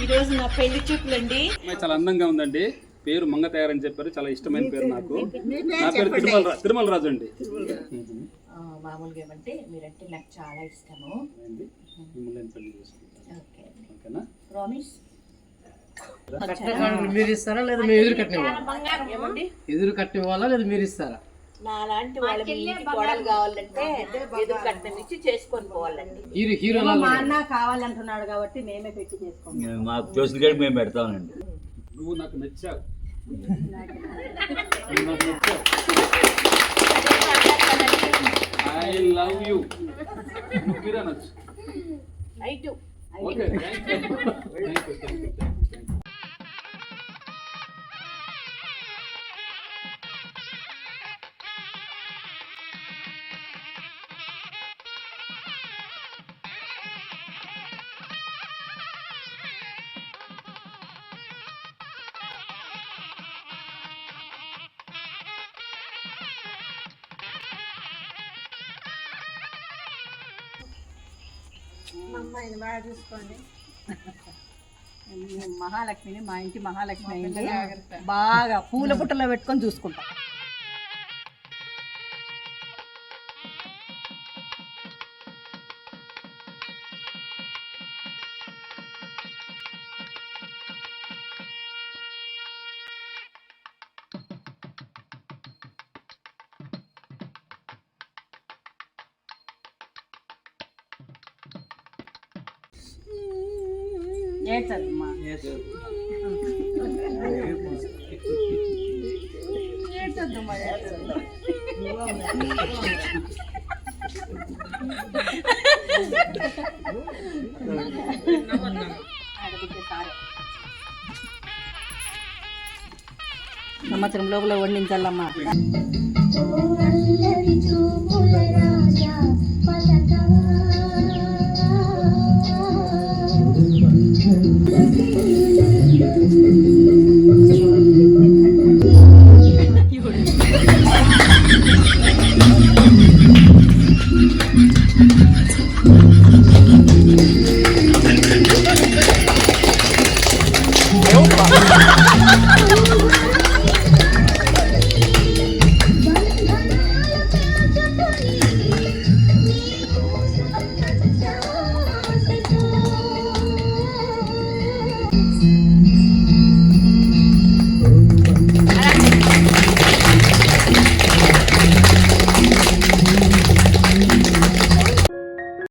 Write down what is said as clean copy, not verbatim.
ఈరోజు నా పెళ్లి చూపులండి. చాలా అందంగా ఉందండి. పేరు మంగతయారు అని చెప్పారు. చాలా ఇష్టమైన పేరు నాకు. నా పేరు తిరుమల రాజు అండి. మామూలుగా ఏమంటే మీరంటే నాకు చాలా ఇష్టము. ఓకేనా? ప్రామిస్. మీరు ఇస్తారా లేదా మీరు ఎదురు కట్టిన ఎదురు కట్టిన వాళ్ళ లేదా మీరు ఇస్తారా? నాలాంటి వాళ్ళ కోడలు కావాలంటే ఎదురు కట్నం ఇచ్చి చేసుకొని పోవాలండి. హీరో మా అన్న కావాలంటున్నాడు కాబట్టి మేమే పెట్టి చేసుకోండి. మాకు చూసిన కాడికి మేము పెడతామండి. నువ్వు నాకు నచ్చావు. I love you. మీరా నచ్చు. రైట్. ఓకే. అమ్మాయిని బాగా చూసుకోండి. మహాలక్ష్మిని మా ఇంటి మహాలక్ష్మి అయింది. బాగా పూల బుట్టలో పెట్టుకొని చూసుకుంటాం. ఏడ్చద్దమ్మా. ఏడ్చద్దమ్మా. సంవత్సరం లోపల వండించాలమ్మా.